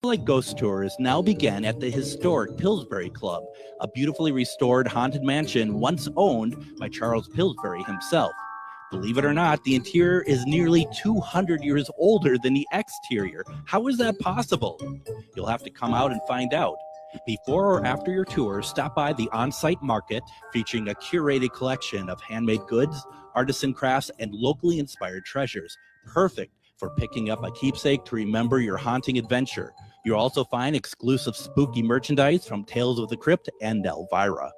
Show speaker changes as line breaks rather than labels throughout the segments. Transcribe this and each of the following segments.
Like ghost tours now begin at the historic Pillsbury Club, a beautifully restored haunted mansion once owned by Charles Pillsbury himself. Believe it or not, the interior is nearly 200 years older than the exterior. How is that possible? You'll have to come out and find out. Before or after your tour, stop by the on-site market featuring a curated collection of handmade goods, artisan crafts, and locally inspired treasures. Perfect for picking up a keepsake to remember your haunting adventure. You'll also find exclusive spooky merchandise from Tales of the Crypt and Elvira.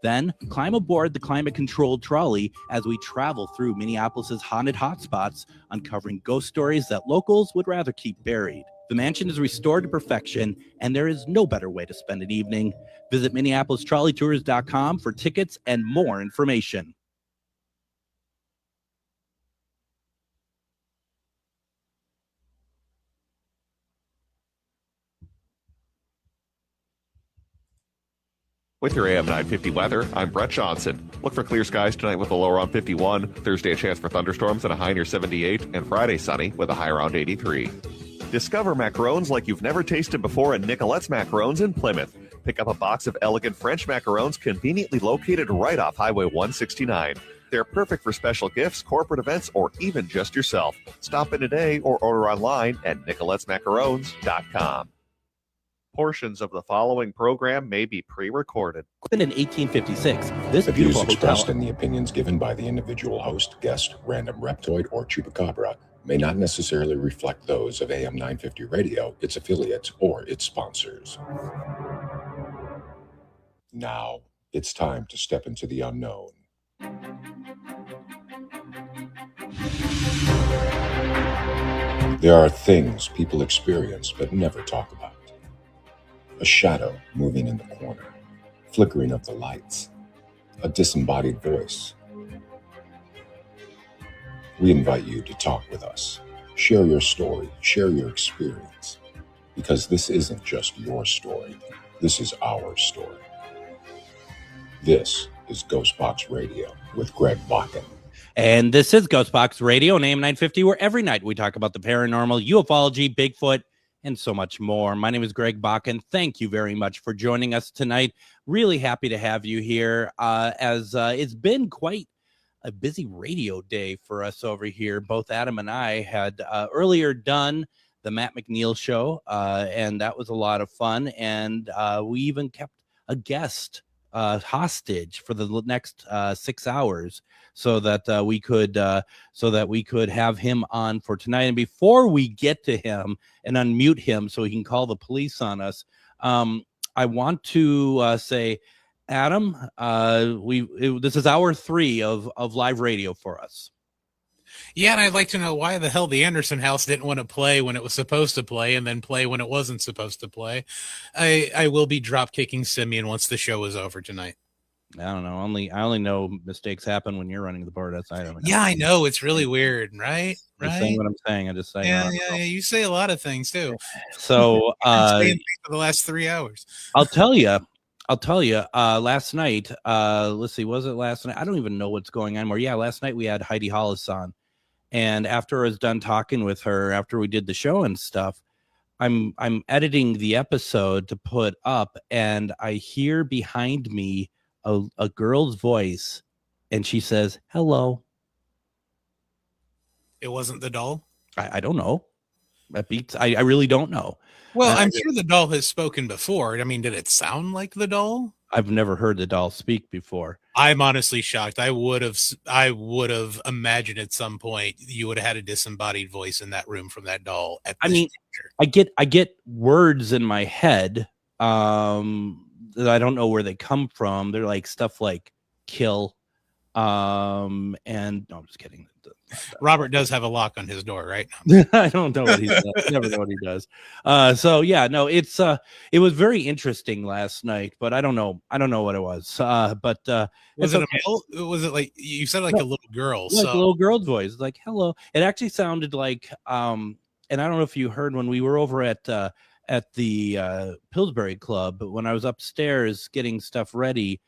Then climb aboard the climate-controlled trolley as we travel through Minneapolis's haunted hotspots, uncovering ghost stories that locals would rather keep buried. The mansion is restored to perfection, and there is no better way to spend an evening. Visit MinneapolisTrolleyTours.com for tickets and more information.
With your AM 950 weather, I'm Brett Johnson. Look for clear skies tonight with a low around 51. Thursday, a chance for thunderstorms and a high near 78. And Friday, sunny with a high around 83. Discover macarons like you've never tasted before at Nicolette's Macarons in Plymouth. Pick up a box of elegant French macarons conveniently located right off Highway 169. They're perfect for special gifts, corporate events, or even just yourself. Stop in today or order online at NicolettesMacarons.com. Portions of the following program may be pre-recorded.
In 1856, this
The views
beautiful
expressed
hotel.
and the opinions given by the individual host, guest, random reptoid, or chupacabra may not necessarily reflect those of AM 950 Radio, its affiliates, or its sponsors. Now, it's time to step into the unknown. There are things people experience but never talk about. A shadow moving in the corner, flickering of the lights, a disembodied voice. We invite you to talk with us. Share your story, share your experience, because this isn't just your story, this is our story. This is Ghostbox Radio with Greg Bakken.
And this is Ghostbox Radio on AM 950, where every night we talk about the paranormal, ufology, Bigfoot, and so much more. My name is Greg Bakken. Thank you very much for joining us tonight. Really happy to have you here, as it's been quite a busy radio day for us over here. Both Adam and I had earlier done the Matt McNeil show, and that was a lot of fun. And we even kept a guest hostage for the next 6 hours so that we could have him on for tonight. And before we get to him and unmute him so he can call the police on us, I want to say, Adam, this is hour 3 of live radio for us.
Yeah, and I'd like to know why the hell the Anderson House didn't want to play when it was supposed to play and then play when it wasn't supposed to play. I will be drop kicking Simeon once the show is over tonight.
I don't know. I only know mistakes happen when you're running the board. That's I don't know.
Yeah, I know. It's really weird, right?
I'm saying what I'm saying. I just say
yeah. You say a lot of things too.
So
for the last 3 hours.
I'll tell you. Last night, let's see, was it last night? I don't even know what's going on anymore. Yeah, last night we had Heidi Hollis on, and after I was done talking with her, after we did the show and stuff, I'm editing the episode to put up, and I hear behind me a girl's voice, and she says, "Hello."
It wasn't the doll?
I don't know. That beats. I really don't know.
Well, I'm sure the doll has spoken before. I mean, did it sound like the doll?
I've never heard the doll speak before.
I'm honestly shocked. I would have imagined at some point you would have had a disembodied voice in that room from that doll.
I mean, I get words in my head that I don't know where they come from. They're like stuff like kill, and no, I'm just kidding.
Robert does have a lock on his door, right?
I don't know what he does. Never know what he does. So yeah, no, it was very interesting last night, but I don't know what it was. But
was it a male? Was it like you said, like a little girl?
Like a little girl's voice, like hello. It actually sounded like and I don't know if you heard when we were over at the Pillsbury Club, but when I was upstairs getting stuff ready,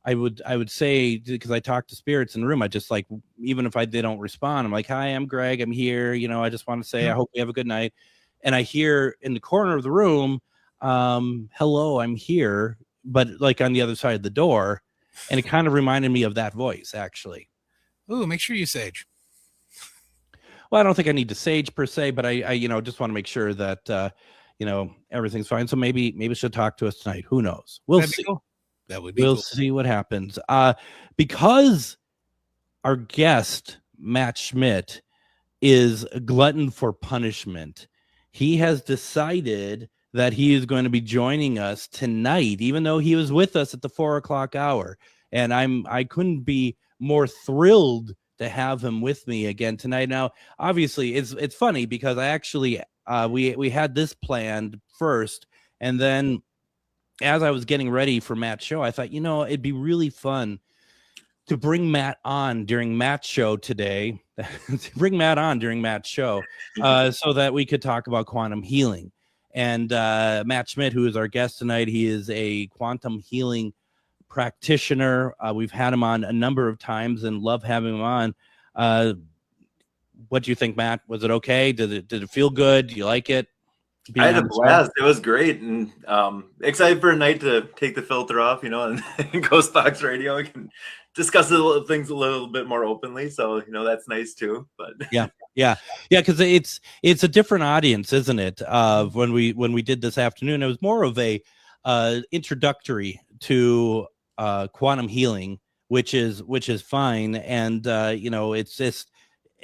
I would say, because I talk to spirits in the room, I just like, even if they don't respond, I'm like, hi, I'm Greg, I'm here. You know, I just want to say, I hope you have a good night. and I hear in the corner of the room, hello, I'm here, but like on the other side of the door. And it kind of reminded me of that voice, actually.
Ooh, make sure you sage.
Well, I don't think I need to sage per se, but I just want to make sure that, everything's fine. So maybe she'll talk to us tonight. Who knows? We'll
That'd be
see.
cool. That would be
We'll
cool.
see what happens. Because our guest, Matt Schmidt, is a glutton for punishment. He has decided that he is going to be joining us tonight, even though he was with us at the 4:00 hour. And I couldn't be more thrilled to have him with me again tonight. Now, obviously, it's funny because I actually we had this planned first, and then as I was getting ready for Matt's show, I thought, it'd be really fun to bring Matt on during Matt's show today, bring Matt on during Matt's show, so that we could talk about quantum healing. And Matt Schmidt, who is our guest tonight, he is a quantum healing practitioner. We've had him on a number of times and love having him on. What do you think, Matt? Was it okay? Did it feel good? Do you like it?
I had a blast. It was great, and excited for a night to take the filter off, and Ghostbox Radio. We can discuss things a little bit more openly, so that's nice too. But
yeah, because it's a different audience, isn't it? When we did this afternoon, it was more of a introductory to quantum healing, which is fine, and it's just.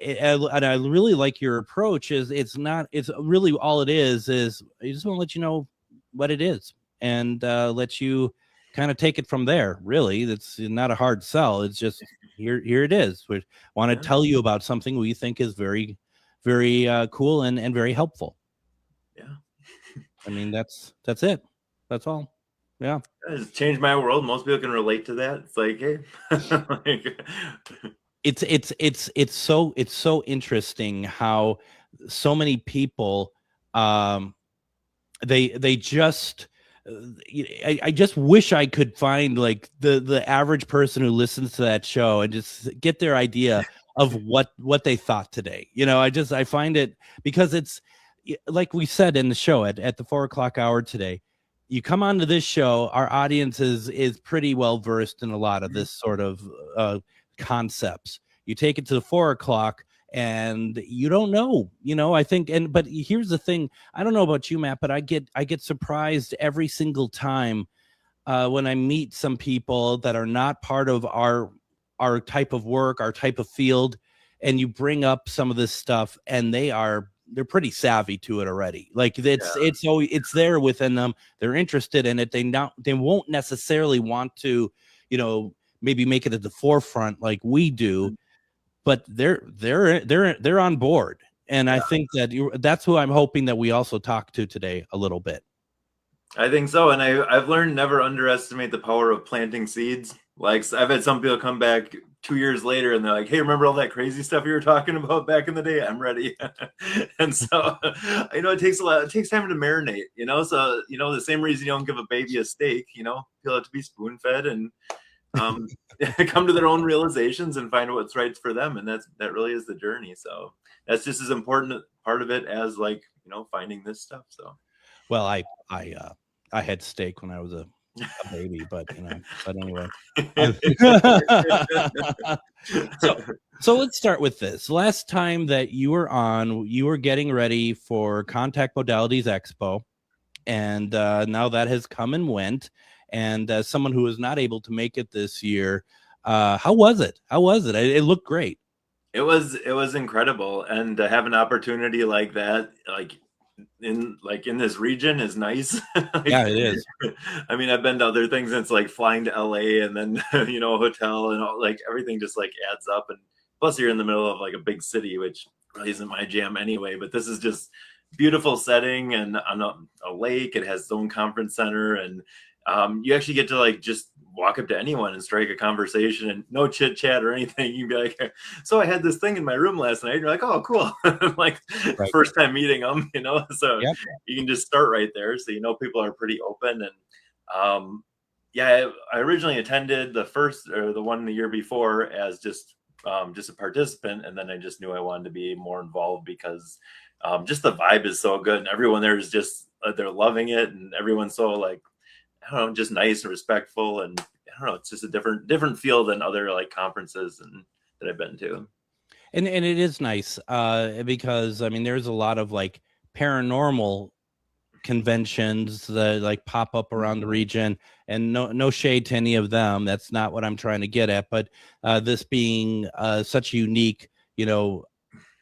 And I really like your approach. It's really all it is I just want to let you know what it is and let you kind of take it from there. Really, it's not a hard sell. It's just here it is. We want to tell you about something we think is very, very cool and very helpful.
Yeah,
I mean that's it. That's all. Yeah,
it's changed my world. Most people can relate to that. It's like, hey.
It's so interesting how so many people they just I just wish I could find like the average person who listens to that show and just get their idea of what they thought today. I find it because it's like we said in the show at the 4:00 hour today. You come onto this show, our audience is pretty well versed in a lot of this sort of concepts. You take it to the 4:00 and you don't know, I think. But here's the thing. I don't know about you, Matt, but I get surprised every single time when I meet some people that are not part of our type of work, our type of field, and you bring up some of this stuff and they're pretty savvy to it already. Like it's there within them. They're interested in it. They won't necessarily want to, maybe make it at the forefront like we do, but they're on board. And I think that's who I'm hoping that we also talk to today a little bit.
I think so. And I've learned never underestimate the power of planting seeds. Like I've had some people come back 2 years later and they're like, hey, remember all that crazy stuff you were talking about back in the day? I'm ready. And so, it takes time to marinate, so, the same reason you don't give a baby a steak, he'll have to be spoon fed and come to their own realizations and find what's right for them. And that really is the journey. So that's just as important part of it as finding this stuff. So,
well, I had steak when I was a baby, but anyway. So let's start with this. Last time that you were on, you were getting ready for Contact Modalities Expo, and now that has come and went. And as someone who was not able to make it this year, how was it? It looked great.
It was incredible, and to have an opportunity like that, in this region is nice.
Yeah, it is.
I mean, I've been to other things, and it's like flying to LA and then a hotel and all, everything just adds up. And plus, you're in the middle of a big city, which really isn't my jam anyway. But this is just beautiful setting and on a lake. It has its own conference center, and you actually get to just walk up to anyone and strike a conversation and no chit chat or anything. You'd be like, so I had this thing in my room last night. And you're like, oh, cool. Right. First time meeting them, so yep. You can just start right there. So, people are pretty open. And I originally attended the one the year before as just a participant. And then I just knew I wanted to be more involved because just the vibe is so good, and everyone there is just they're loving it, and everyone's so like, I don't know, just nice and respectful, and I don't know, it's just a different feel than other like conferences and that I've been to.
And it is nice because I mean there's a lot of like paranormal conventions that like pop up around the region, and no shade to any of them. That's not what I'm trying to get at. But this being such a unique,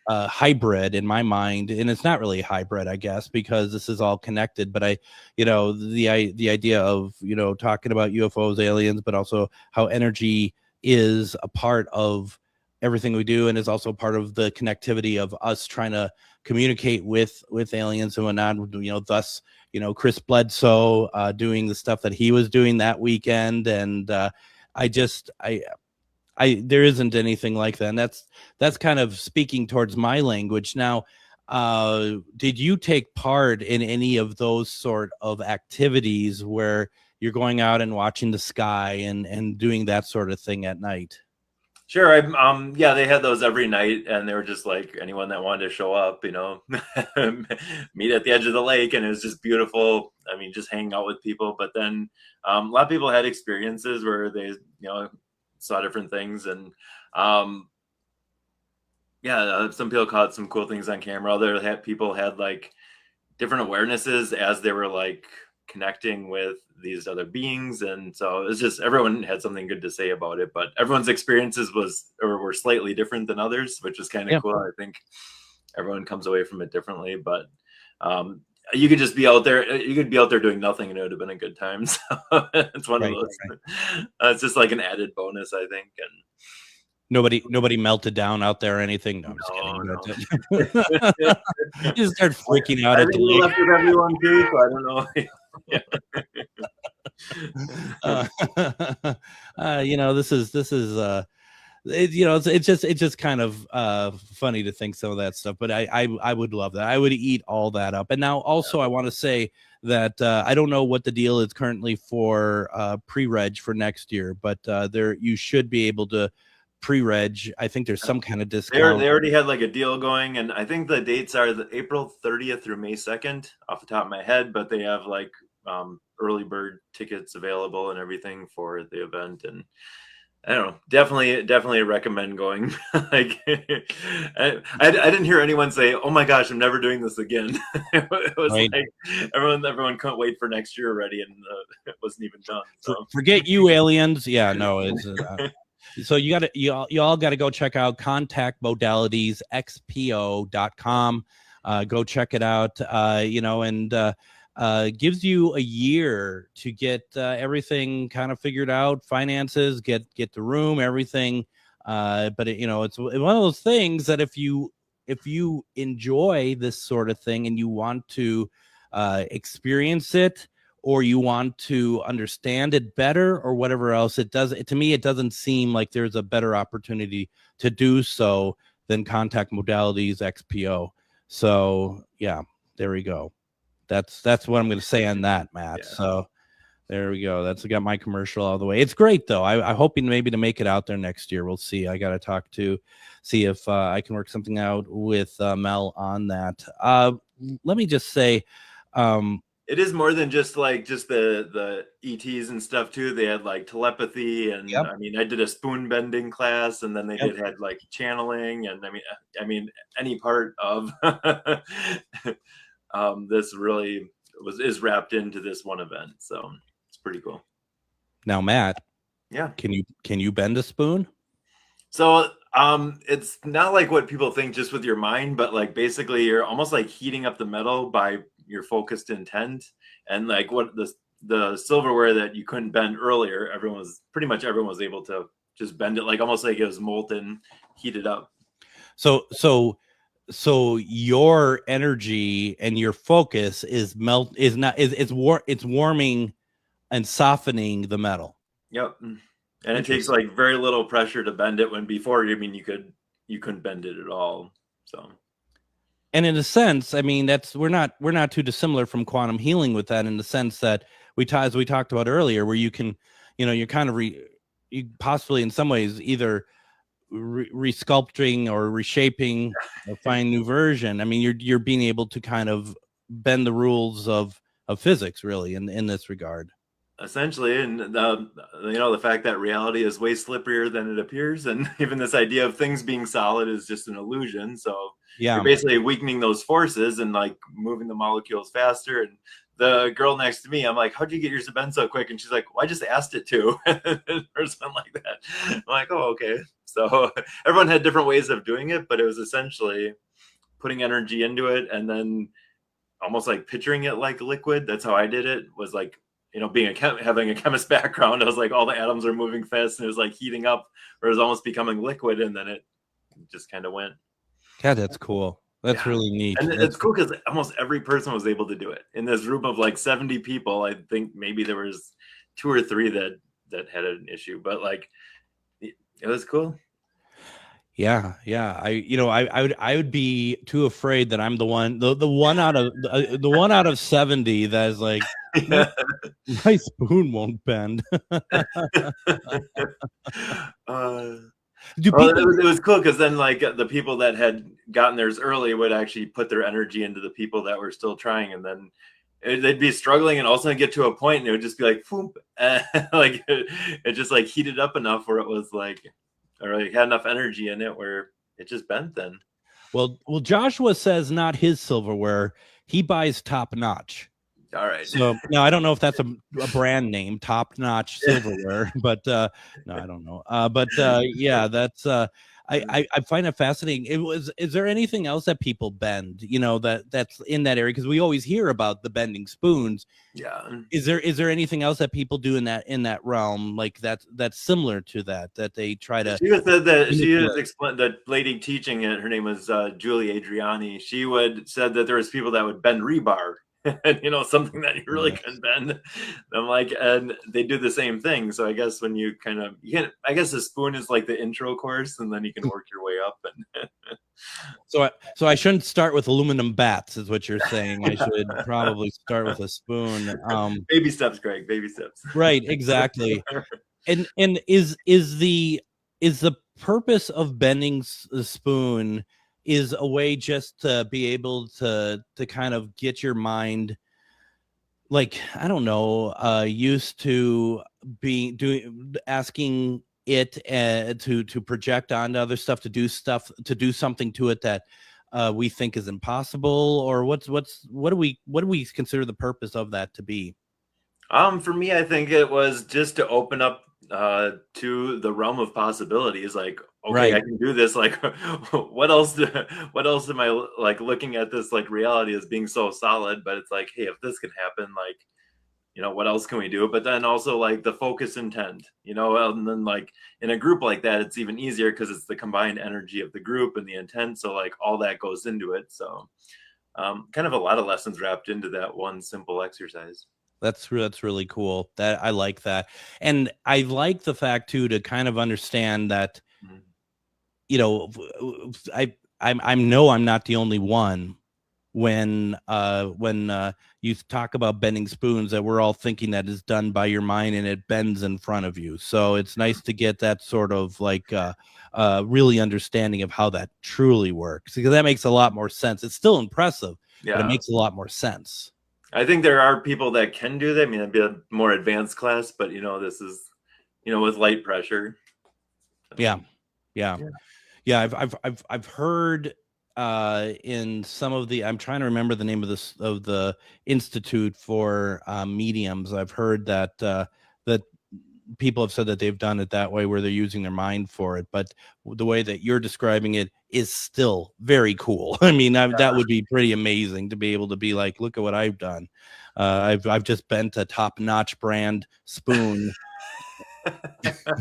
hybrid in my mind, and it's not really a hybrid, I guess, because this is all connected. But the idea of talking about UFOs, aliens, but also how energy is a part of everything we do, and is also part of the connectivity of us trying to communicate with aliens and whatnot. Thus, Chris Bledsoe doing the stuff that he was doing that weekend, and there isn't anything like that. And that's kind of speaking towards my language. Now, did you take part in any of those sort of activities where you're going out and watching the sky and doing that sort of thing at night?
Sure. Yeah, they had those every night, and they were just like anyone that wanted to show up, meet at the edge of the lake, and it was just beautiful. I mean, just hanging out with people. But then a lot of people had experiences where they, saw different things, and some people caught some cool things on camera. Other people had like different awarenesses as they were like connecting with these other beings, and so it's just everyone had something good to say about it, but everyone's experiences were slightly different than others, which was kind of cool. I think everyone comes away from it differently, but you could just be out there. You could be out there doing nothing, and it would have been a good time. So it's one of those. Right. It's just like an added bonus, I think. And
nobody melted down out there or anything. No, I'm just kidding. No. You just start freaking out.
I think we left with everyone too, so I don't know. It's just kind of funny to think some of that stuff, but I would love that. I would eat all that up. And now also I want to say that I don't know what the deal is currently for pre-reg for next year, but you should be able to pre-reg. I think there's some kind of discount. They already had like a deal going, and I think the dates are the April 30th through May 2nd off the top of my head, but they have like early bird tickets available and everything for the event. And I don't know, definitely recommend going. Like I didn't hear anyone say, "Oh my gosh, I'm never doing this again." It was right. Like everyone couldn't wait for next year already, and it wasn't even done. So
forget you, aliens. Yeah, no, it's so you all got to go check out contactmodalitiesxpo.com. Go check it out. And gives you a year to get everything kind of figured out, finances, get the room, everything. But it's one of those things that if you enjoy this sort of thing and you want to experience it, or you want to understand it better, or whatever else, to me it doesn't seem like there's a better opportunity to do so than Contact Modalities XPO. So yeah, there we go. That's what I'm going to say on that, Matt. Yeah. So there we go. I got my commercial all the way. It's great though. I'm hoping maybe to make it out there next year. We'll see. I got to see if I can work something out with Mel on that. Let me just say,
it is more than just the ETs and stuff too. They had like telepathy, and I mean, I did a spoon bending class, and then they had like channeling, and I mean any part of this really is wrapped into this one event, so it's pretty cool.
Now, Matt, can you bend a spoon?
So it's not like what people think just with your mind, but like basically you're almost like heating up the metal by your focused intent, and like what the silverware that you couldn't bend earlier, everyone was able to just bend it, like almost like it was molten, heated up. So your energy and your focus is warming and softening the metal. Yep. And it takes like very little pressure to bend it, when before, I mean, you couldn't bend it at all. So, and in a sense, I mean, we're not too dissimilar from quantum healing with that, in the sense that as we talked about earlier, where you can, you're kind of you possibly in some ways either
resculpting or reshaping or find new version. I mean, you're being able to kind of bend the rules of physics, really, in this regard.
Essentially, and the fact that reality is way slipperier than it appears, and even this idea of things being solid is just an illusion. So you're basically weakening those forces and like moving the molecules faster. And the girl next to me, I'm like, how'd you get yours to bend so quick? And she's like, well, I just asked it to, or something like that. I'm like, oh, okay. So everyone had different ways of doing it, but it was essentially putting energy into it and then almost like picturing it like liquid. That's how I did it, was like, being having a chemist background, I was like, all the atoms are moving fast and it was like heating up, or it was almost becoming liquid, and then it just kind of went.
Yeah, that's cool. That's really neat.
And it's cool because almost every person was able to do it. In this room of like 70 people, I think maybe there was 2 or 3 that had an issue, but like it was cool.
Yeah. I would be too afraid that I'm the one out of 70 that is like, my spoon won't bend.
It was cool because then like the people that had gotten theirs early would actually put their energy into the people that were still trying, and then they'd be struggling and also get to a point and it would just be like, Foop. Like it just like heated up enough where it was like, or like had enough energy in it where it just bent then.
Well, Joshua says not his silverware. He buys Top Notch.
All right.
So now I don't know if that's a brand name, Top Notch Silverware, but no, I don't know. Yeah, that's I find it fascinating. Is there anything else that people bend, that's in that area? Because we always hear about the bending spoons.
Yeah.
Is there anything else that people do in that realm, like that's similar to that they try to?
She was explained, the lady teaching it, her name was Julie Adriani. She said that there was people that would bend rebar. And something that you really can bend. I'm like, and they do the same thing. So I guess when you I guess the spoon is like the intro course, and then you can work your way up. And
so I shouldn't start with aluminum bats, is what you're saying. I should probably start with a spoon.
Baby steps, Greg. Baby steps.
Right, exactly. And is the purpose of bending the spoon is a way just to be able to kind of get your mind, like, I don't know, used to asking it to project onto other stuff, to do something to it that we think is impossible, or what do we consider the purpose of that to be?
For me, I think it was just to open up to the realm of possibilities. Like, okay, right. I can do this. Like, what else am I like looking at this like reality as being so solid? But it's like, hey, if this can happen, like, what else can we do? But then also like the focus intent, and then like in a group like that, it's even easier because it's the combined energy of the group and the intent. So like all that goes into it. So kind of a lot of lessons wrapped into that one simple exercise.
That's really cool. That I like that. And I like the fact too, to kind of understand that, I'm not the only one when you talk about bending spoons, that we're all thinking that is done by your mind and it bends in front of you. So it's nice to get that sort of like really understanding of how that truly works, because that makes a lot more sense. It's still impressive, but it makes a lot more sense.
I think there are people that can do that. I mean, it'd be a more advanced class, but this is, with light pressure.
Yeah. I've heard in some of the, I'm trying to remember the name of the Institute for Mediums. I've heard that that people have said that they've done it that way, where they're using their mind for it. But the way that you're describing it is still very cool. I mean, that would be pretty amazing to be able to be like, look at what I've done. I've just bent a top-notch brand spoon.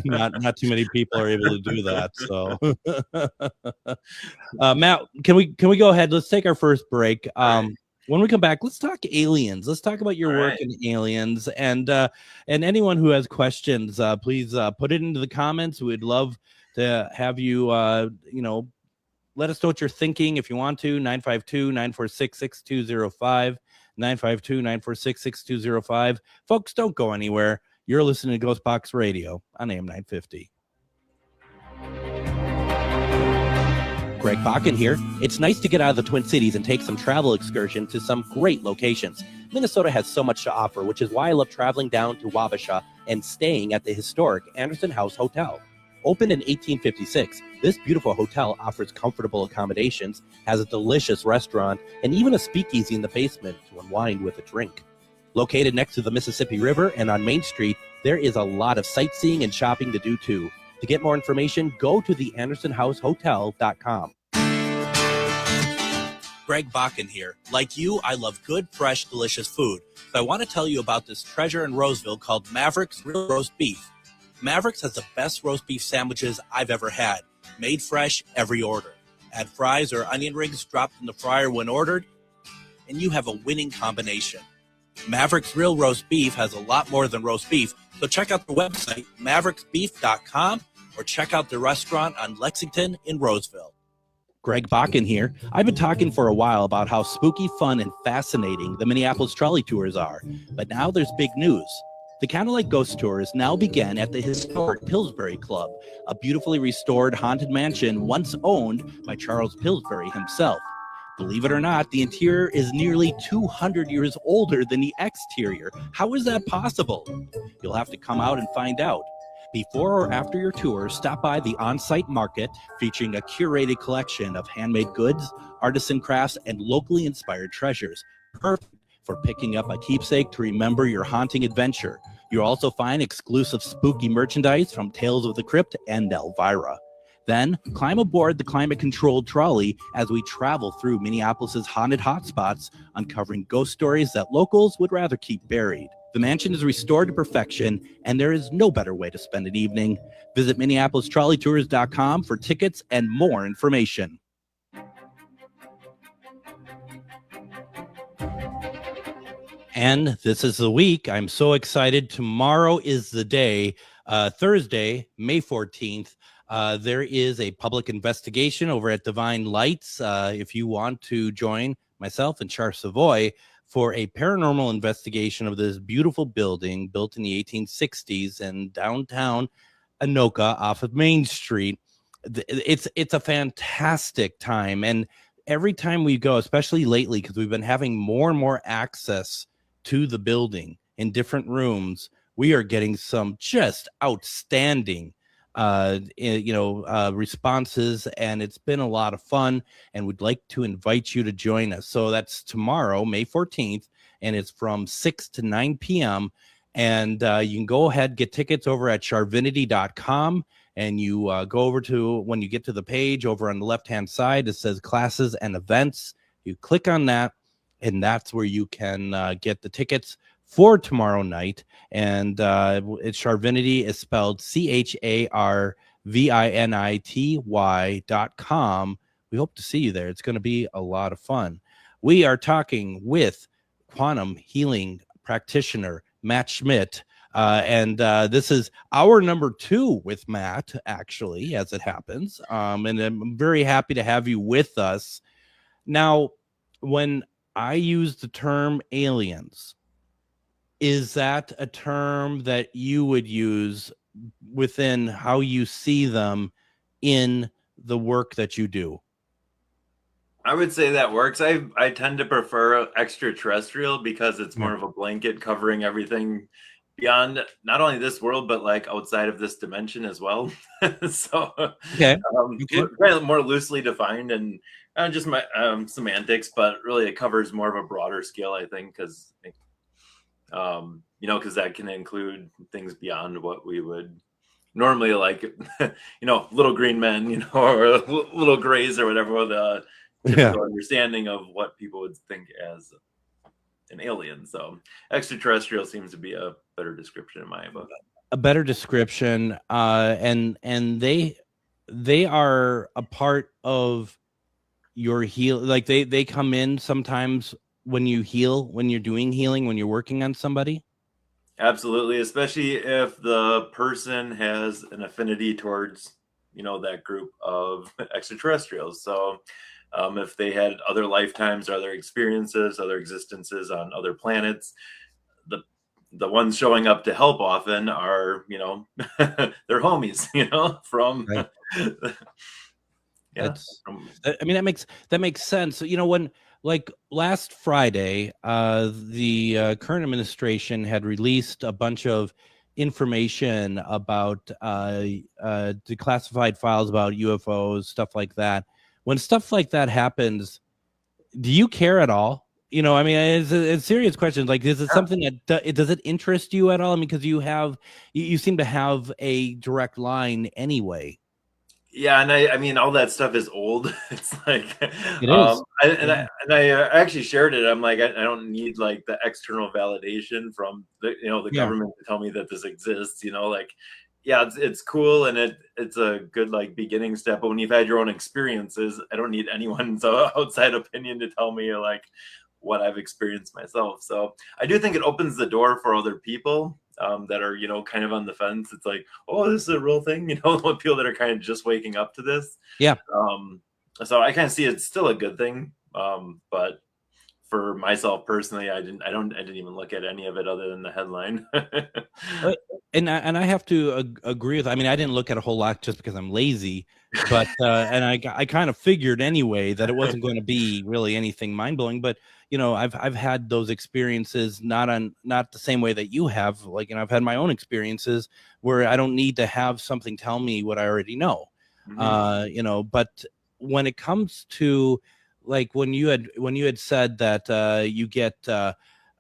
Not too many people are able to do that. So, Matt, can we go ahead? Let's take our first break. When we come back, let's talk aliens. Let's talk about your work in aliens, and anyone who has questions, please put it into the comments. We'd love to have you, let us know what you're thinking if you want to. 952-946-6205, 952-946-6205. Folks, don't go anywhere. You're listening to Ghostbox Radio on AM 950. Greg Bakken here. It's nice to get out of the Twin Cities and take some travel excursion to some great locations. Minnesota has so much to offer, which is why I love traveling down to Wabasha and staying at the historic Anderson House Hotel. Opened in 1856, this beautiful hotel offers comfortable accommodations, has a delicious restaurant, and even a speakeasy in the basement to unwind with a drink. Located next to the Mississippi River and on Main Street, there is a lot of sightseeing and shopping to do too. To get more information, go to theandersonhousehotel.com. Greg Bakken here. Like you, I love good, fresh, delicious food. So I want to tell you about this treasure in Roseville called Maverick's Real Roast Beef. Maverick's has the best roast beef sandwiches I've ever had. Made fresh every order. Add fries or onion rings dropped in the fryer when ordered, and you have a winning combination. Maverick's Real Roast Beef has a lot more than roast beef, so check out the website, mavericksbeef.com, or check out the restaurant on Lexington in Roseville. Greg Bakken here. I've been talking for a while about how spooky, fun, and fascinating the Minneapolis trolley tours are, but now there's big news. The Candlelight Ghost Tours now begin at the historic Pillsbury Club, a beautifully restored haunted mansion once owned by Charles Pillsbury himself. Believe it or not, the interior is nearly 200 years older than the exterior. How is that possible? You'll have to come out and find out. Before or after your tour, stop by the on-site market featuring a curated collection of handmade goods, artisan crafts, and locally inspired treasures. Perfect for picking up a keepsake to remember your haunting adventure. You'll also find exclusive spooky merchandise from Tales of the Crypt and Elvira. Then climb aboard the climate-controlled trolley as we travel through Minneapolis's haunted hotspots, uncovering ghost stories that locals would rather keep buried. The mansion is restored to perfection, and there is no better way to spend an evening. Visit MinneapolisTrolleyTours.com for tickets and more information. And this is the week. I'm so excited. Tomorrow is the day, Thursday, May 14th. There is a public investigation over at Divine Lights. If you want to join myself and Char Savoy for a paranormal investigation of this beautiful building built in the 1860s in downtown Anoka off of Main Street. It's a fantastic time. And every time we go, especially lately, because we've been having more and more access to the building in different rooms, we are getting some just outstanding responses, and it's been a lot of fun, and we'd like to invite you to join us. So that's tomorrow, May 14th, and it's from 6 to 9 p.m. And you can go ahead, get tickets over at charvinity.com, and you go over to, when you get to the page over on the left-hand side, it says classes and events. You click on that, and that's where you can get the tickets for tomorrow night. And it's Charvinity is spelled CHARVINITY.com. We hope to see you there. It's going to be a lot of fun. We are talking with quantum healing practitioner Matt Schmidt. And this is our number 2 with Matt, actually, as it happens. And I'm very happy to have you with us. Now, when I use the term aliens, is that a term that you would use within how you see them in the work that you do?
I would say that works. I tend to prefer extraterrestrial because it's more of a blanket covering everything beyond not only this world, but like outside of this dimension as well. So
okay.
More loosely defined and just my semantics, but really it covers more of a broader scale, I think, because because that can include things beyond what we would normally like, little green men, or little grays or whatever, the typical understanding of what people would think as an alien. So extraterrestrial seems to be a better description in my book.
A better description, and they are a part of your heal. Like they come in sometimes when you heal, when you're doing healing, when you're working on somebody.
Absolutely, especially if the person has an affinity towards, that group of extraterrestrials. So if they had other lifetimes, other experiences, other existences on other planets, the ones showing up to help often are, they're homies, from right. Yeah.
I mean, that makes sense. You know, when like last Friday, the current administration had released a bunch of information about declassified files about UFOs, stuff like that. When stuff like that happens, do you care at all? You know, I mean, it's a serious question. Like, is it something that does it interest you at all? I mean, because you seem to have a direct line anyway.
Yeah, and I mean, all that stuff is old. It's like,
It is.
I actually shared it. I'm like, I don't need like the external validation from the government to tell me that this exists. You know, like, yeah, it's cool and it's a good like beginning step. But when you've had your own experiences, I don't need anyone's outside opinion to tell me like what I've experienced myself. So I do think it opens the door for other people that are, kind of on the fence. It's like, oh, this is a real thing, people that are kind of just waking up to this.
Yeah.
So I kind of see it's still a good thing. But for myself personally, I didn't even look at any of it other than the headline.
And I have to agree with. I mean, I didn't look at a whole lot just because I'm lazy, but and I kind of figured anyway that it wasn't going to be really anything mind blowing. But I've had those experiences not the same way that you have. Like, I've had my own experiences where I don't need to have something tell me what I already know. Mm-hmm. But when it comes to like when you had said that you get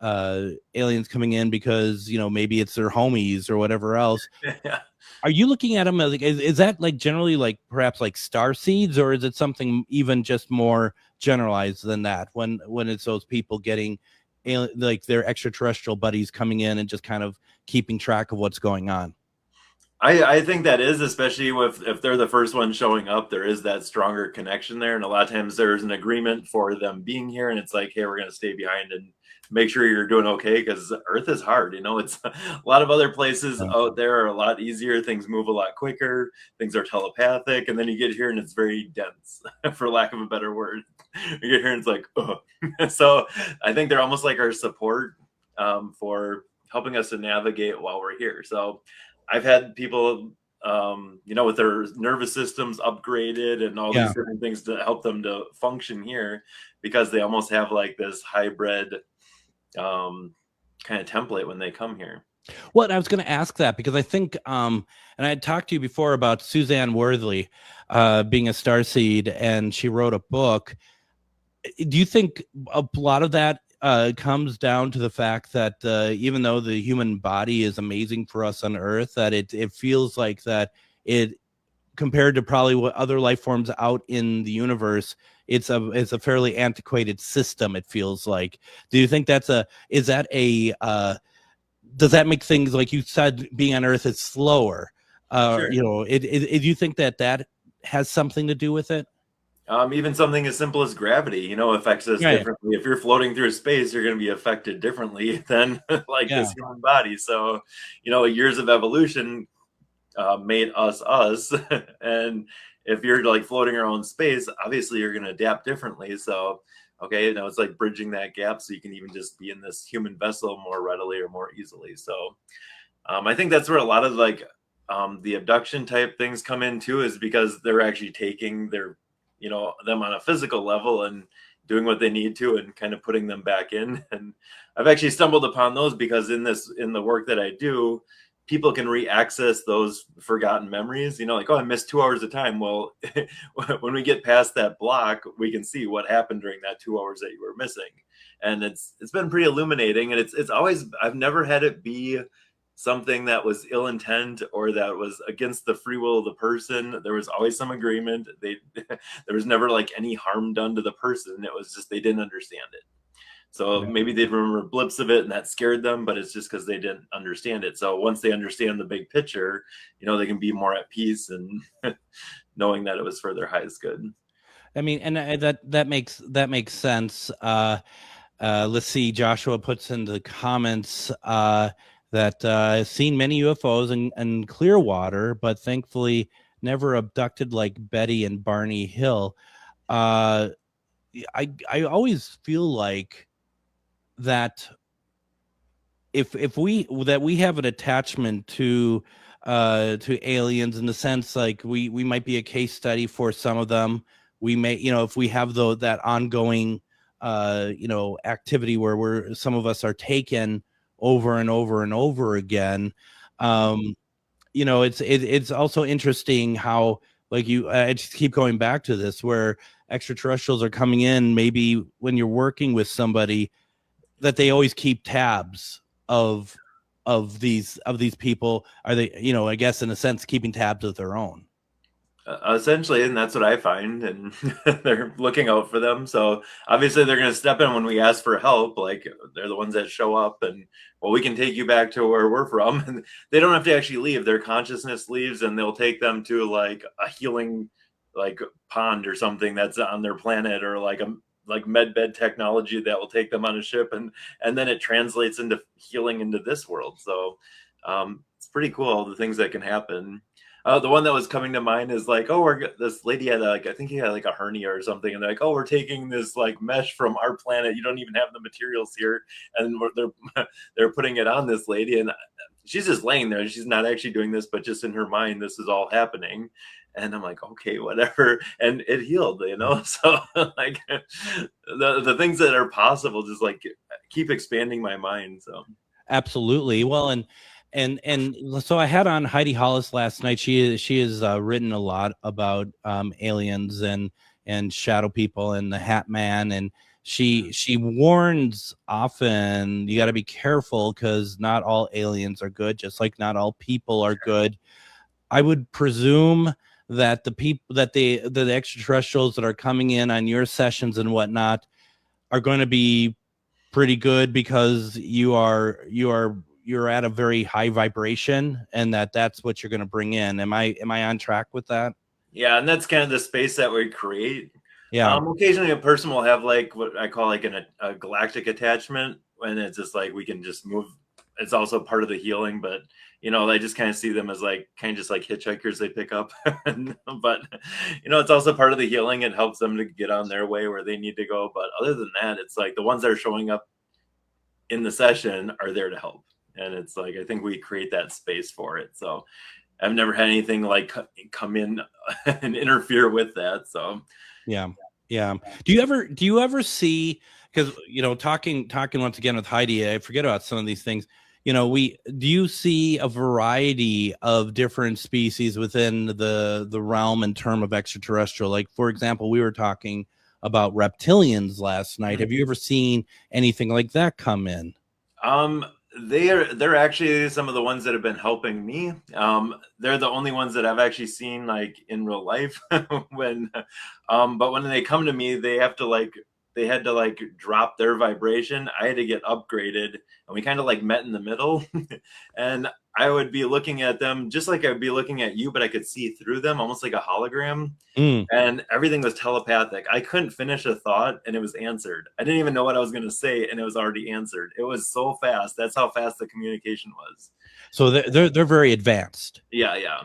aliens coming in because maybe it's their homies or whatever else.
Yeah.
Are you looking at them as like is that like generally like perhaps like star seeds, or is it something even just more generalized than that when it's those people getting like their extraterrestrial buddies coming in and just kind of keeping track of what's going on?
I think that is, especially if they're the first one showing up, there is that stronger connection there. And a lot of times there's an agreement for them being here. And it's like, hey, we're going to stay behind and make sure you're doing okay, because Earth is hard. It's a lot of other places out there are a lot easier. Things move a lot quicker. Things are telepathic. And then you get here and it's very dense, for lack of a better word. You get here and it's like, oh. So I think they're almost like our support for helping us to navigate while we're here. So I've had people, with their nervous systems upgraded and all these different things to help them to function here, because they almost have like this hybrid kind of template when they come here.
Well, I was going to ask that because I think, and I had talked to you before about Suzanne Worthley being a starseed, and she wrote a book. Do you think a lot of that comes down to the fact that even though the human body is amazing for us on Earth, that it feels like that it, compared to probably what other life forms out in the universe, it's a fairly antiquated system, it feels like. Do you think does that make things, like you said, being on Earth is slower? Sure. Do you think that has something to do with it?
Even something as simple as gravity, affects us differently. If you're floating through space, you're going to be affected differently than this human body. So, years of evolution made us. And if you're like floating around space, obviously you're going to adapt differently. So, okay, it's like bridging that gap so you can even just be in this human vessel more readily or more easily. So I think that's where a lot of like the abduction type things come in too, is because they're actually taking their them on a physical level and doing what they need to and kind of putting them back in. And I've actually stumbled upon those because in the work that I do, people can re-access those forgotten memories, like, oh, I missed 2 hours of time. Well, when we get past that block, we can see what happened during that 2 hours that you were missing. And it's been pretty illuminating. And it's always, I've never had it be something that was ill intent or that was against the free will of the person. There was always some agreement. There was never like any harm done to the person. It was just they didn't understand it. So maybe they'd remember blips of it and that scared them, but it's just because they didn't understand it. So once they understand the big picture, they can be more at peace and knowing that it was for their highest good.
I mean, and that makes sense. Let's see. Joshua puts in the comments that I've seen many UFOs in Clearwater, but thankfully never abducted like Betty and Barney Hill. I always feel like that if we have an attachment to to aliens in the sense like we might be a case study for some of them. We may, if we have that ongoing activity where some of us are taken over and over and over again. It's also interesting how, like, I just keep going back to this, where extraterrestrials are coming in, maybe when you're working with somebody, that they always keep tabs of these people. Are they, I guess in a sense, keeping tabs of their own?
Essentially, and that's what I find, and they're looking out for them. So obviously they're going to step in when we ask for help. Like, they're the ones that show up and, well, we can take you back to where we're from. And they don't have to actually leave. Their consciousness leaves, and they'll take them to like a healing like pond or something that's on their planet, or like med bed technology that will take them on a ship, and then it translates into healing into this world. So it's pretty cool, the things that can happen. The one that was coming to mind is like, this lady had I think he had like a hernia or something, and they're like, we're taking this like mesh from our planet. You don't even have the materials here, and they're putting it on this lady, and she's just laying there. She's not actually doing this, but just in her mind, this is all happening. And I'm like, okay, whatever. And it healed, So like the things that are possible just like keep expanding my mind. So
absolutely. Well, and so I had on Heidi Hollis last night. She has written a lot about aliens and shadow people and the Hat Man, and she warns often, you got to be careful because not all aliens are good, just like not all people are good. I would presume that the extraterrestrials that are coming in on your sessions and whatnot are going to be pretty good, because you're at a very high vibration, and that's what you're going to bring in. Am I on track with that?
Yeah, and that's kind of the space that we create.
Yeah.
Occasionally a person will have like what I call like a galactic attachment, when it's just like we can just move. It's also part of the healing, but I just kind of see them as like kind of just like hitchhikers they pick up. But it's also part of the healing. It helps them to get on their way where they need to go. But other than that, it's like the ones that are showing up in the session are there to help. And it's like, I think we create that space for it. So I've never had anything like come in and interfere with that. So
yeah. Do you ever see, because talking once again with Heidi, I forget about some of these things. Do you see a variety of different species within the realm and term of extraterrestrial? Like, for example, we were talking about reptilians last night. Have you ever seen anything like that come in?
They're actually some of the ones that have been helping me. They're the only ones that I've actually seen like in real life. But when they come to me, they had to like drop their vibration. I had to get upgraded, and we kind of like met in the middle. And I would be looking at them just like I'd be looking at you, but I could see through them, almost like a hologram. And everything was telepathic. I couldn't finish a thought, and it was answered. I didn't even know what I was going to say, and it was already answered. It was so fast. That's how fast the communication was.
So they're very advanced.
Yeah.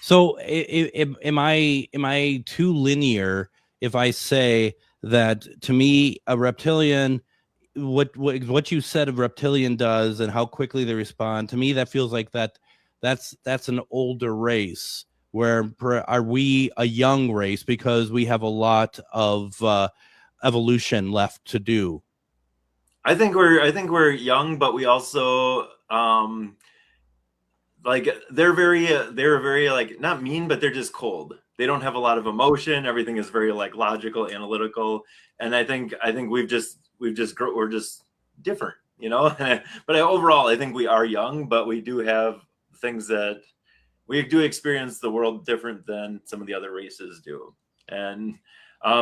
So am I too linear if I say that, to me, a reptilian, what you said a reptilian does and how quickly they respond, to me that feels like that's an older race, where are we a young race because we have a lot of evolution left to do?
I think we're young, but we also like they're very like not mean, but they're just cold. They don't have a lot of emotion. Everything is very like logical, analytical, and I think we're just different, But overall, I think we are young, but we do have things that we do experience the world different than some of the other races do, and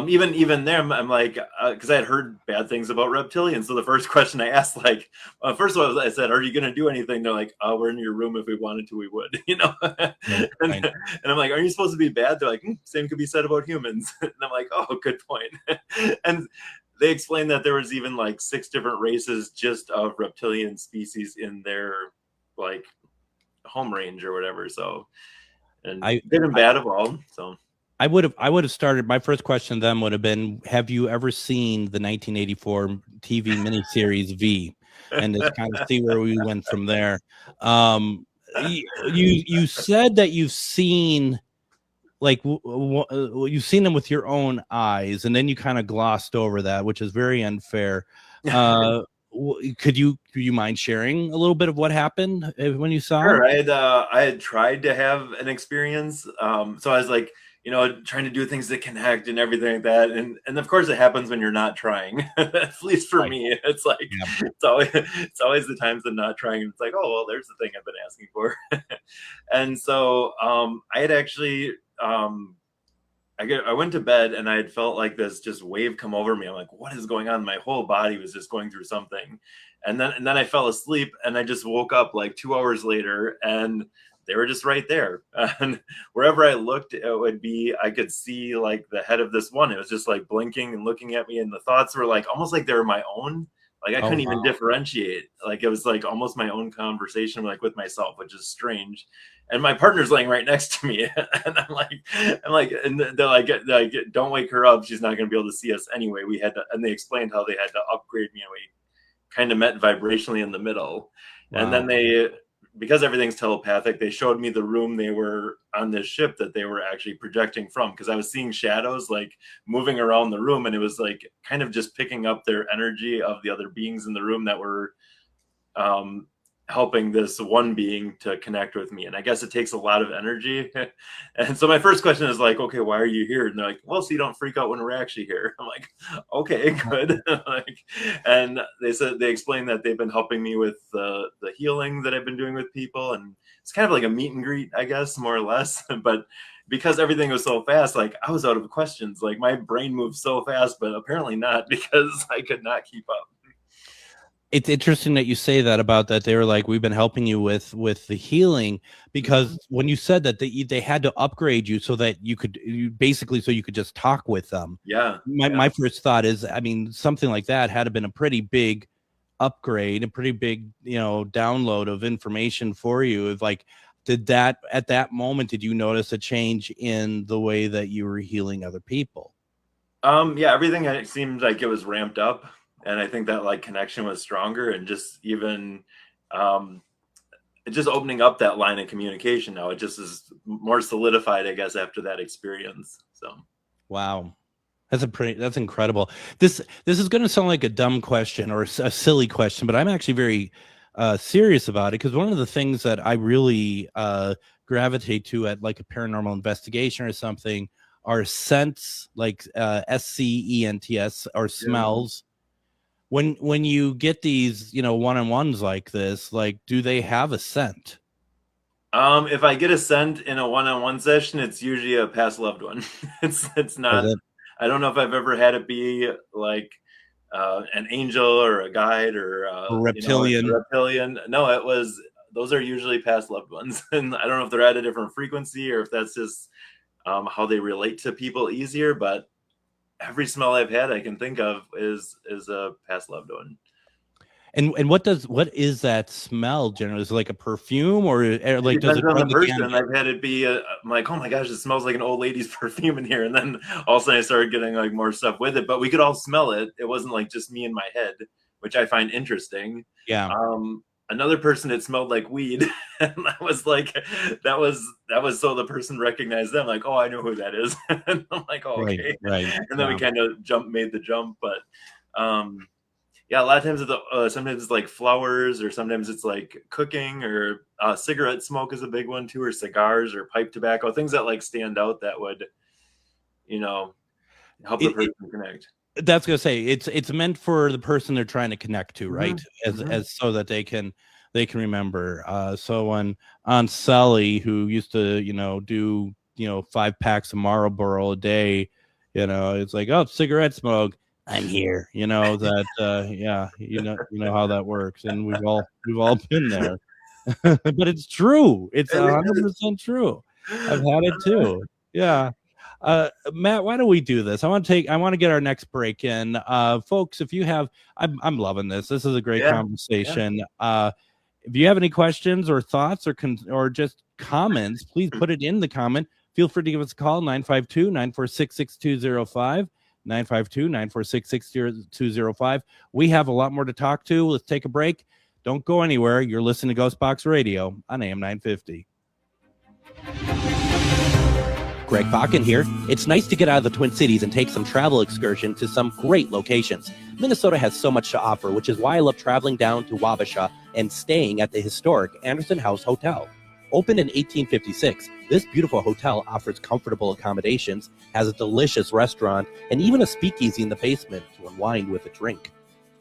even them, I'm like, because I had heard bad things about reptilians. So the first question I asked, like, first of all, I said, "Are you going to do anything?" They're like, "We're in your room. If we wanted to, we would." And I'm like, "Are you supposed to be bad?" They're like, "Same could be said about humans." And I'm like, "Oh, good point." And they explained that there was even like 6 different races just of reptilian species in their like home range or whatever. So, and good and bad of all. So.
I would have started. My first question to them would have been, have you ever seen the 1984 TV miniseries V? And just kind of see where we went from there. you said that you've seen like you've seen them with your own eyes, and then you kind of glossed over that, which is very unfair. Could you mind sharing a little bit of what happened when you saw
Sure.
it?
I had tried to have an experience. So I was like, trying to do things to connect and everything like that. And of course it happens when you're not trying. At least for me, it's like it's always the times I'm not trying. It's like, oh well, there's the thing I've been asking for. And so I had actually I went to bed and I had felt like this just wave come over me. I'm like, what is going on? My whole body was just going through something. And then I fell asleep and I just woke up like 2 hours later and they were just right there. And wherever I looked, I could see like the head of this one. It was just like blinking and looking at me. And the thoughts were like, almost like they were my own. Like I couldn't even differentiate. Like it was like almost my own conversation, like with myself, which is strange. And my partner's laying right next to me, and and they're like, don't wake her up. She's not going to be able to see us anyway. And they explained how they had to upgrade me, and we kind of met vibrationally in the middle. Wow. And then because everything's telepathic, they showed me the room they were on this ship that they were actually projecting from, because I was seeing shadows like moving around the room, and it was like kind of just picking up their energy of the other beings in the room that were helping this one being to connect with me. And I guess it takes a lot of energy. And so my first question is like, okay, why are you here? And they're like, well, so you don't freak out when we're actually here. I'm like, okay, good. And they explained that they've been helping me with the healing that I've been doing with people. And it's kind of like a meet and greet, I guess, more or less. But because everything was so fast, like I was out of questions. Like my brain moved so fast, but apparently not, because I could not keep up.
It's interesting that you say that about that. They were like, we've been helping you with the healing, because when you said that they had to upgrade you so that you could just talk with them.
Yeah.
My first thought is, I mean, something like that had to have been a pretty big upgrade, a pretty big, download of information for you. If like, at that moment, did you notice a change in the way that you were healing other people?
Yeah, everything, it seemed like it was ramped up. And I think that like connection was stronger, and just even just opening up that line of communication now, it just is more solidified, I guess, after that experience. So,
wow, that's incredible. This is going to sound like a dumb question or a silly question, but I'm actually very serious about it, because one of the things that I really gravitate to at like a paranormal investigation or something are scents, like SCENTS, or smells. When you get these, one-on-ones like this, like, do they have a scent?
If I get a scent in a one-on-one session, it's usually a past loved one. It's not. I don't know if I've ever had it be like an angel or a guide or
a reptilian.
No, those are usually past loved ones, and I don't know if they're at a different frequency or if that's just how they relate to people easier, but every smell I've had I can think of is a past loved one.
And what is that smell generally? Is it like a perfume, or like
does it on the person? I've had it be I'm like, oh my gosh, it smells like an old lady's perfume in here, and then all of a sudden I started getting like more stuff with it, but we could all smell it. It wasn't like just me in my head, which I find interesting.
Yeah.
Another person, it smelled like weed, and I was like, that was so the person recognized them, like, oh, I know who that is. And I'm like, oh, okay,
right.
And then we kind of made the jump, but yeah, a lot of times sometimes it's like flowers, or sometimes it's like cooking, or cigarette smoke is a big one too, or cigars or pipe tobacco, things that like stand out that would help the person connect.
That's gonna say it's meant for the person they're trying to connect to, right? Mm-hmm. As so that they can remember. So on Sally, who used to do 5 packs of Marlboro a day, it's like, oh, cigarette smoke, I'm here, that yeah, you know how that works, and we've all been there. But it's true. It's 100% true. I've had it too. Yeah. Matt, why don't we do this? I want to get our next break in. Folks, if you have, I'm loving this. This is a great conversation. Yeah. If you have any questions or thoughts or just comments, please put it in the comment. Feel free to give us a call, 952-946-6205, 952-946-6205. We have a lot more to talk to. Let's take a break. Don't go anywhere. You're listening to Ghostbox Radio on AM 950. Greg Bakken here. It's nice to get out of the Twin Cities and take some travel excursion to some great locations. Minnesota has so much to offer, which is why I love traveling down to Wabasha and staying at the historic Anderson House Hotel. Opened in 1856, this beautiful hotel offers comfortable accommodations, has a delicious restaurant, and even a speakeasy in the basement to unwind with a drink.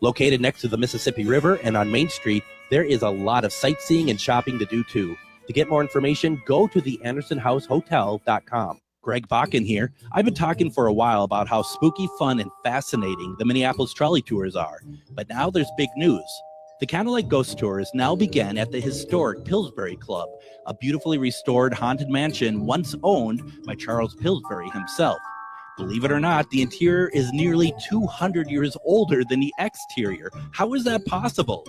Located next to the Mississippi River and on Main Street, there is a lot of sightseeing and shopping to do too. To get more information, go to theandersonhousehotel.com. Greg Bakken here. I've been talking for a while about how spooky, fun, and fascinating the Minneapolis trolley tours are. But now there's big news. The Candlelight Ghost Tours now begin at the historic Pillsbury Club, a beautifully restored haunted mansion once owned by Charles Pillsbury himself. Believe it or not, the interior is nearly 200 years older than the exterior. How is that possible?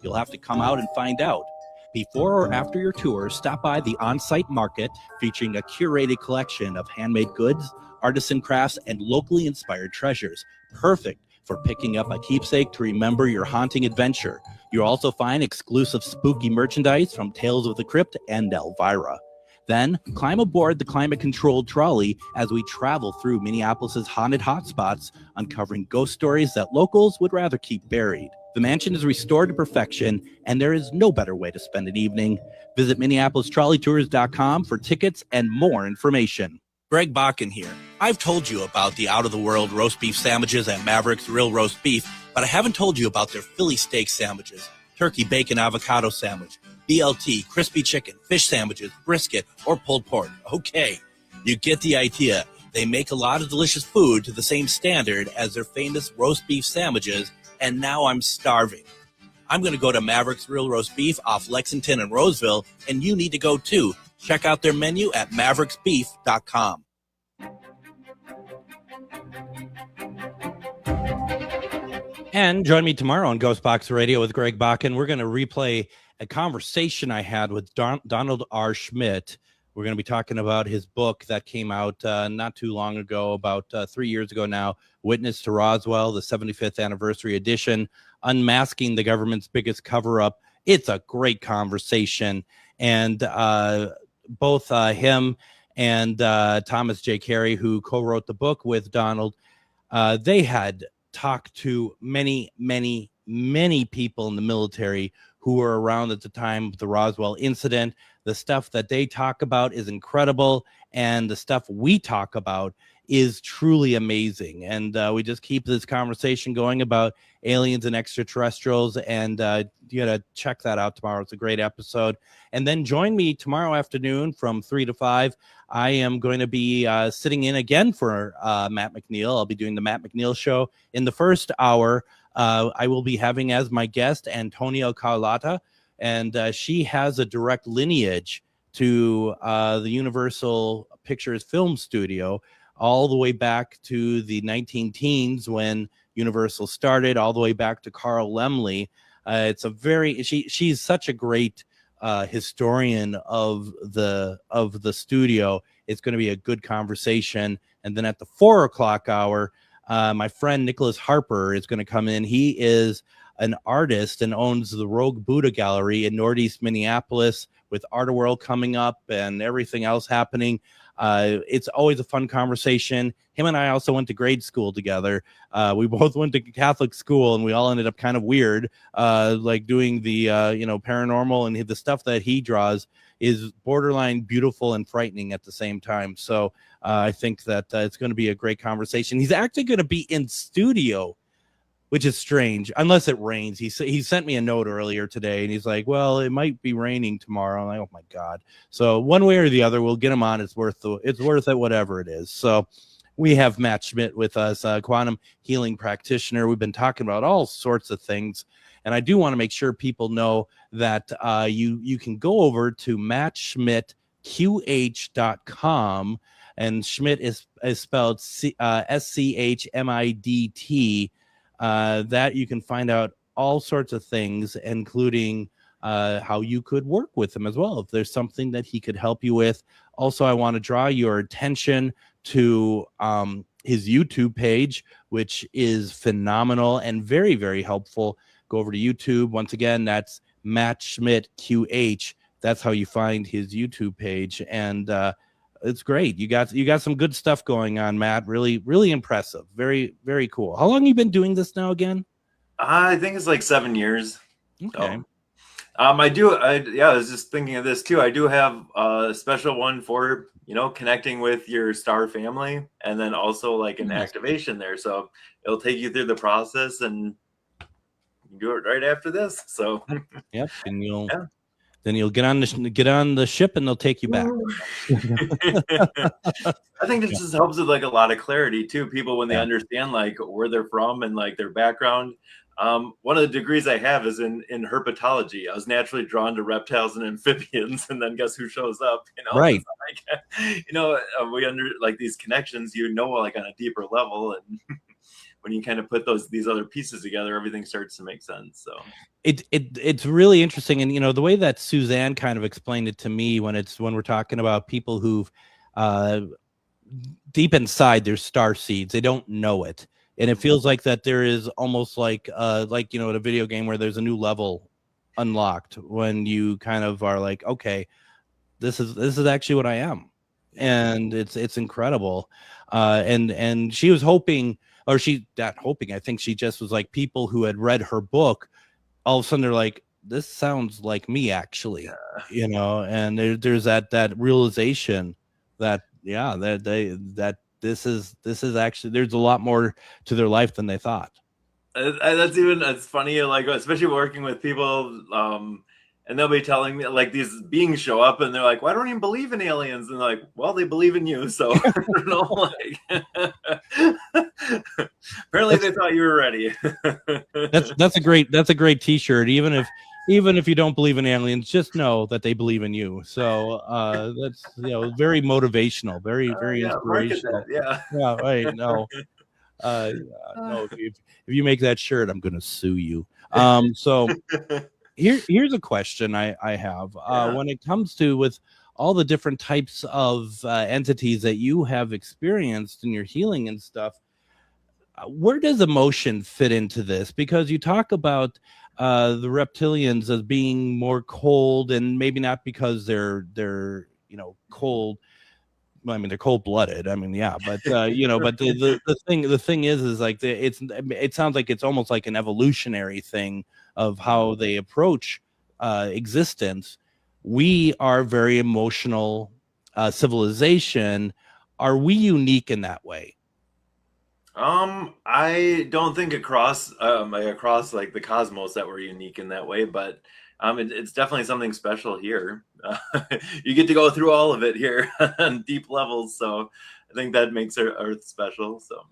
You'll have to come out and find out. Before or after your tour, stop by the on-site market featuring a curated collection of handmade goods, artisan crafts, and locally inspired treasures. Perfect for picking up a keepsake to remember your haunting adventure. You'll also find exclusive spooky merchandise from Tales of the Crypt and Elvira. Then climb aboard the climate-controlled trolley as we travel through Minneapolis's haunted hotspots, uncovering ghost stories that locals would rather keep buried. The mansion is restored to perfection, and there is no better way to spend an evening. Visit MinneapolisTrolleyTours.com for tickets and more information. Greg Bakken here. I've told you about the out-of-the-world roast beef sandwiches at Maverick's Real Roast Beef, but I haven't told you about their Philly steak sandwiches, turkey bacon avocado sandwich, BLT, crispy chicken, fish sandwiches, brisket, or pulled pork. Okay, you get the idea. They make a lot of delicious food to the same standard as their famous roast beef sandwiches, and now I'm starving. I'm going to go to Maverick's Real Roast Beef off Lexington and Roseville, and you need to go too. Check out their menu at mavericksbeef.com. And join me tomorrow on Ghostbox Radio with Greg Bakken. We're going to replay a conversation I had with Donald R. Schmidt. We're going to be talking about his book that came out not too long ago, about 3 years ago now, Witness to Roswell, the 75th anniversary edition, Unmasking the Government's Biggest Cover-Up. It's a great conversation. And both him and Thomas J. Carey, who co-wrote the book with Donald, they had talked to many people in the military who were around at the time of the Roswell incident. The stuff that they talk about is incredible, and the stuff we talk about is truly amazing. And we just keep this conversation going about aliens and extraterrestrials, and you gotta check that out tomorrow. It's a great episode. And then join me tomorrow afternoon from 3 to 5. I am going to be sitting in again for Matt McNeil. I'll be doing the Matt McNeil Show. In the first hour, I will be having as my guest Antonia Carlotta, and she has a direct lineage to the Universal Pictures Film Studio, all the way back to the 19-teens when Universal started, all the way back to Carl Laemmle. It's a very she's such a great historian of the studio. It's going to be a good conversation. And then at the 4 o'clock hour, my friend Nicholas Harper is going to come in. He is an artist and owns the Rogue Buddha Gallery in Northeast Minneapolis, with Art World coming up and everything else happening. It's always a fun conversation. Him and I also went to grade school together. We both went to Catholic school, and we all ended up kind of weird, like doing the paranormal, and the stuff that he draws is borderline beautiful and frightening at the same time. So I think that it's going to be a great conversation. He's actually going to be in studio, which is strange, unless it rains. He sent me a note earlier today, and he's like, well, it might be raining tomorrow. I'm like, oh my God. So one way or the other, we'll get him on. It's worth it, whatever it is. So we have Matt Schmidt with us, quantum healing practitioner. We've been talking about all sorts of things. And I do want to make sure people know that you can go over to mattschmidtqh.com, and Schmidt is spelled SCHMIDT. That you can find out all sorts of things, including how you could work with him as well, if there's something that he could help you with. Also, I want to draw your attention to his YouTube page, which is phenomenal and very, very helpful. go over to YouTube. Once again, that's Matt Schmidt QH. That's how you find his YouTube page, and it's great. You got some good stuff going on, Matt. Really, really impressive. Very, very cool. How long have you been doing this now again?
I think it's like 7 years.
Okay.
So, I was just thinking of this too. I do have a special one for, connecting with your star family, and then also like an activation there. So it'll take you through the process, and you do it right after this. So
yep. And then you'll get on the ship, and they'll take you back.
I think this just helps with like a lot of clarity too. People, when they understand like where they're from and like their background. One of the degrees I have is in herpetology. I was naturally drawn to reptiles and amphibians, and then guess who shows up?
Right.
We under like these connections, like on a deeper level, and when you kind of put these other pieces together, everything starts to make sense. So
it's really interesting, and the way that Suzanne kind of explained it to me when we're talking about people who've deep inside their star seeds, they don't know it. And it feels like that there is almost like in a video game where there's a new level unlocked when you kind of are like, okay, this is actually what I am. And it's incredible. And she was hoping, or she not hoping, I think she just was like, people who had read her book, all of a sudden they're like, this sounds like me actually, and there's that realization that, this is actually, there's a lot more to their life than they thought.
It's funny, like especially working with people, and they'll be telling me like these beings show up, and they're like, "Well, I don't even believe in aliens," and they're like, "Well, they believe in you." So apparently they thought you were ready.
That's a great T-shirt. Even if you don't believe in aliens, just know that they believe in you. So that's very motivational, very inspirational.
Yeah,
right. No, no. If you make that shirt, I'm going to sue you. So here's a question I have. When it comes to with all the different types of entities that you have experienced in your healing and stuff, where does emotion fit into this? Because you talk about the reptilians as being more cold, and maybe not because they're cold. Well, I mean, they're cold-blooded. I mean, yeah, but but the thing is like it sounds like it's almost like an evolutionary thing of how they approach existence. We are very emotional civilization. Are we unique in that way?
I don't think across like the cosmos that we're unique in that way, but it's definitely something special here. You get to go through all of it here on deep levels, so I think that makes Earth special. So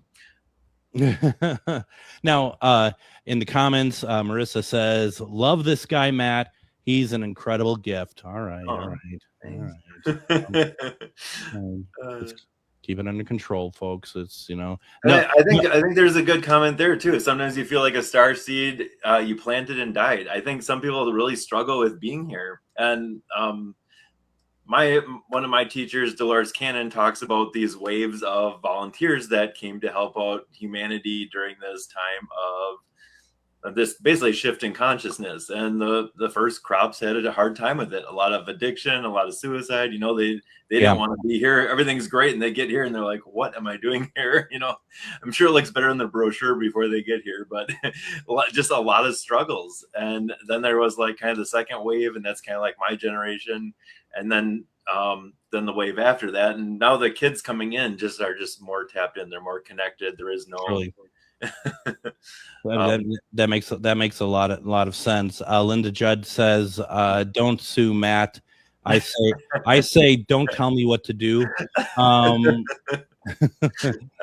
now, in the comments, Marissa says, "Love this guy, Matt. He's an incredible gift." All right. Keep it under control, folks. It's
I think there's a good comment there too. Sometimes you feel like a star seed you planted and died. I think some people really struggle with being here, and one of my teachers, Dolores Cannon, talks about these waves of volunteers that came to help out humanity during this time of this basically shift in consciousness. And the first crops had a hard time with it. A lot of addiction, a lot of suicide. They didn't want to be here. Everything's great, and they get here and they're like, what am I doing here? I'm sure it looks better in the brochure before they get here, but just a lot of struggles. And then there was like kind of the second wave, and that's kind of like my generation. And then the wave after that. And now the kids coming in are just more tapped in. They're more connected. There is no
really. That makes a lot of sense. Linda Judd says, "Don't sue Matt." I say, don't tell me what to do.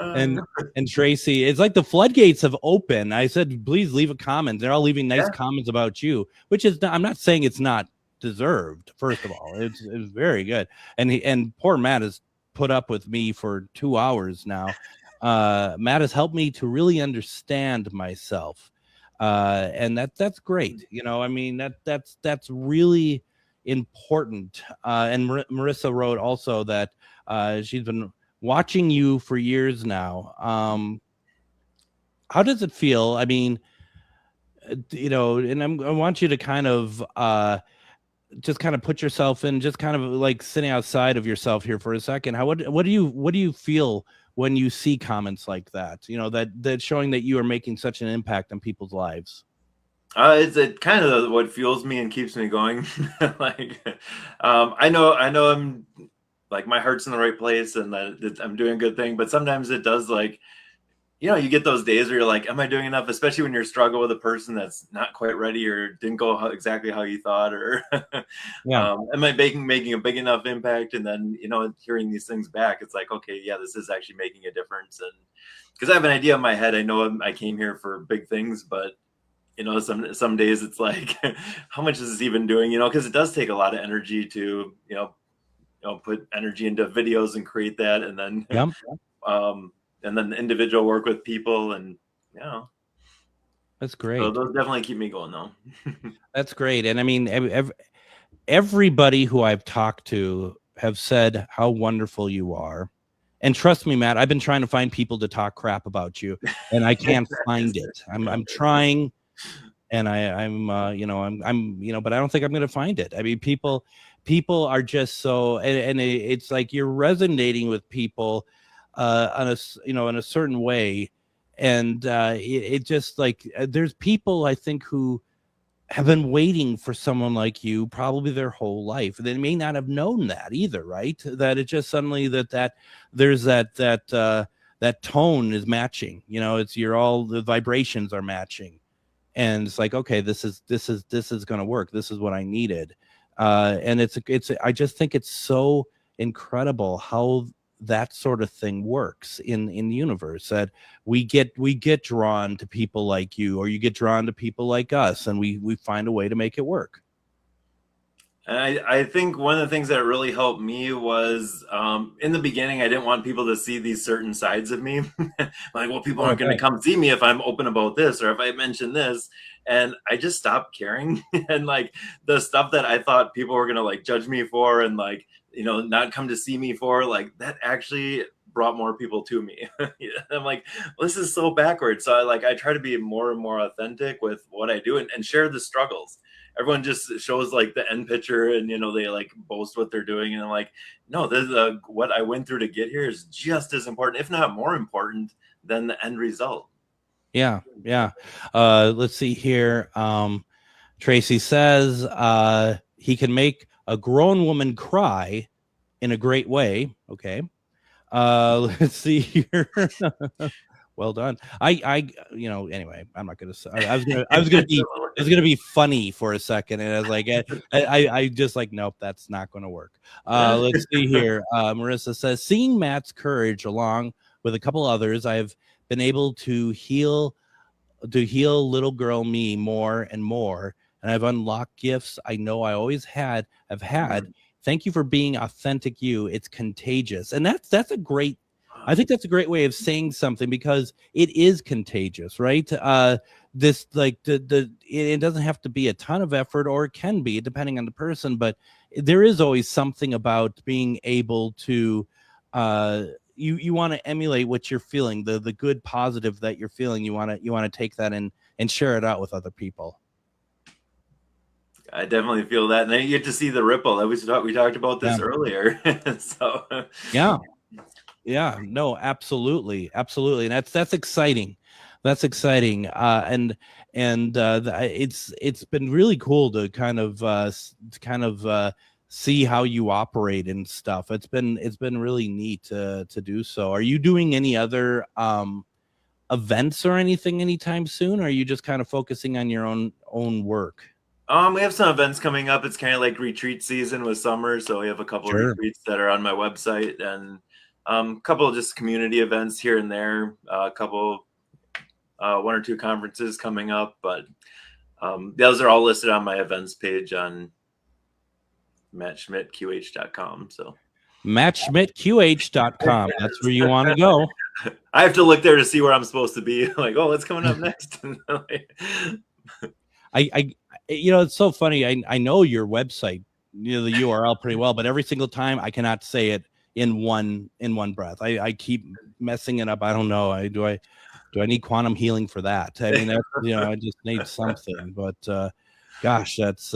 And Tracy, it's like the floodgates have opened. I said, please leave a comment. They're all leaving nice comments about you, which is I'm not saying it's not deserved. First of all, it's very good. And poor Matt has put up with me for 2 hours now. Matt has helped me to really understand myself, and that's great. I mean that's really important. And Marissa wrote also that she's been watching you for years now. How does it feel? I mean, and I want you to kind of just kind of put yourself in, just kind of like sitting outside of yourself here for a second. What do you feel when you see comments like that? That showing that you are making such an impact on people's lives.
It's kind of what fuels me and keeps me going. Like, I know I'm like, my heart's in the right place and that I'm doing a good thing, but sometimes it does, like, you get those days where you're like, am I doing enough? Especially when you're struggling with a person that's not quite ready or didn't go exactly how you thought, or am I making a big enough impact? And then, hearing these things back, it's like, okay, yeah, this is actually making a difference. And because I have an idea in my head, I know I came here for big things, but some days it's like, how much is this even doing? Because it does take a lot of energy to, put energy into videos and create that, and then, and then the individual work with people, and
that's great.
So those definitely keep me going, though.
That's great, and I mean, everybody who I've talked to have said how wonderful you are. And trust me, Matt, I've been trying to find people to talk crap about you, and I can't find it. I'm trying. And I'm but I don't think I'm going to find it. I mean, people are just so, and it's like you're resonating with people in a certain way. And it just like, there's people I think who have been waiting for someone like you probably their whole life. They may not have known that either, right? That it just suddenly that there's that tone is matching, it's all the vibrations are matching. And it's like, okay, this is going to work. This is what I needed. And I just think it's so incredible how that sort of thing works in the universe, that we get drawn to people like you, or you get drawn to people like us, and we find a way to make it work.
And I think one of the things that really helped me was, in the beginning, I didn't want people to see these certain sides of me. Like, well, people aren't going to come see me if I'm open about this, or if I mention this. And I just stopped caring. And like the stuff that I thought people were going to like judge me for, and like, not come to see me for, like, that actually brought more people to me. I'm like, well, this is so backwards. So I try to be more and more authentic with what I do, and share the struggles. Everyone just shows like the end picture, and they like boast what they're doing, and I'm like, no, this is what I went through to get here is just as important, if not more important, than the end result.
Yeah. Let's see here. Tracy says he can make a grown woman cry in a great way. Okay. Let's see here. Well done. Anyway, I'm not gonna say. I was gonna be funny for a second, and I was like, I just like, nope, that's not gonna work. Let's see here. Marissa says, seeing Matt's courage along with a couple others, I've been able to heal little girl me more and more, and I've unlocked gifts I know I always have had. Thank you for being authentic you. It's contagious, and that's a great. I think that's a great way of saying something, because it is contagious, right? This like it doesn't have to be a ton of effort, or it can be depending on the person, but there is always something about being able to you want to emulate what you're feeling, the good positive that you're feeling. You want to take that and share it out with other people.
I definitely feel that, and then you get to see the ripple. We talked about this earlier. So
yeah, no, absolutely, and that's exciting. That's exciting, and it's been really cool to kind of see how you operate and stuff. It's been really neat to do so. Are you doing any other events or anything anytime soon, or are you just kind of focusing on your own work?
We have some events coming up. It's kind of like retreat season with summer, so we have a couple of retreats that are on my website, and a couple of just community events here and there, a couple, one or two conferences coming up, but those are all listed on my events page on mattschmidtqh.com. So
mattschmidtqh.com. That's where you want to go.
I have to look there to see where I'm supposed to be. Like, oh, what's coming up next?
It's so funny. I know your website, the URL pretty well, but every single time I cannot say it in one breath. I keep messing it up. I don't know. Do I need quantum healing for that? I mean, I just need something. But gosh, that's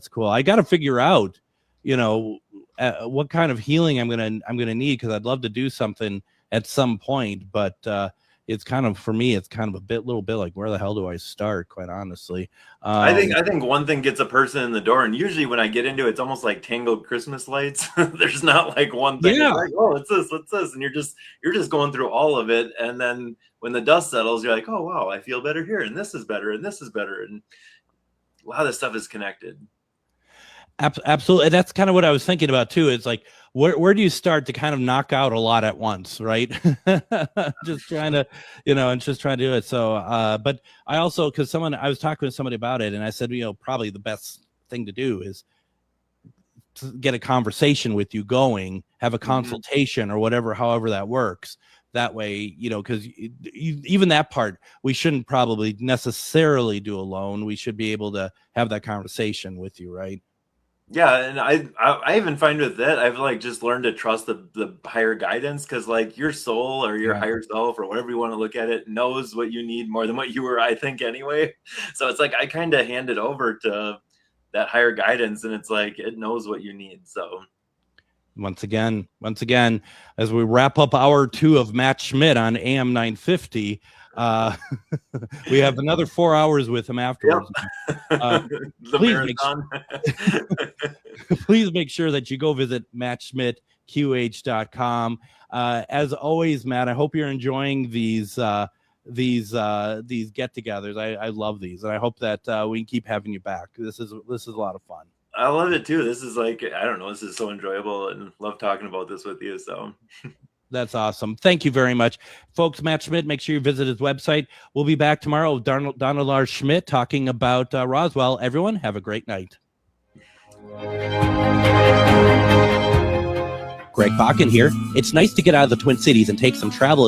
cool. I got to figure out, what kind of healing I'm gonna need, because I'd love to do something at some point. But it's kind of, for me, it's kind of little bit like, where the hell do I start? Quite honestly,
I think one thing gets a person in the door, and usually when I get into it, it's almost like tangled Christmas lights. There's not like one thing.
Yeah.
Like, oh, it's this, and you're just going through all of it, and then when the dust settles, you're like, oh wow, I feel better here, and this is better, and this is better, and a lot of this stuff is connected.
Absolutely. That's kind of what I was thinking about too. It's like, where do you start to kind of knock out a lot at once, right? Just trying to, and just trying to do it. So, but I also, because I was talking to somebody about it, and I said, probably the best thing to do is to get a conversation with you going, have a consultation or whatever, however that works. That way, because even that part, we shouldn't probably necessarily do alone. We should be able to have that conversation with you, right?
Yeah, and I even find with that, I've like just learned to trust the higher guidance, because like your soul or your higher self or whatever you want to look at it knows what you need more than what you or I think anyway. So it's like I kind of hand it over to that higher guidance, and it's like it knows what you need. So
once again, as we wrap up hour 2 of Matt Schmidt on AM 950, we have another 4 hours with him afterwards.
Yep.
Please make sure that you go visit mattschmidtqh.com. As always, Matt, I hope you're enjoying these get-togethers. I love these, and I hope that we can keep having you back. This is a lot of fun.
I love it too. This is like, I don't know, this is so enjoyable, and love talking about this with you. So
that's awesome. Thank you very much, folks. Matt Schmidt, make sure you visit his website. We'll be back tomorrow with Donald R. Schmidt talking about Roswell. Everyone, have a great night. Greg Bakken here. It's nice to get out of the Twin Cities and take some travel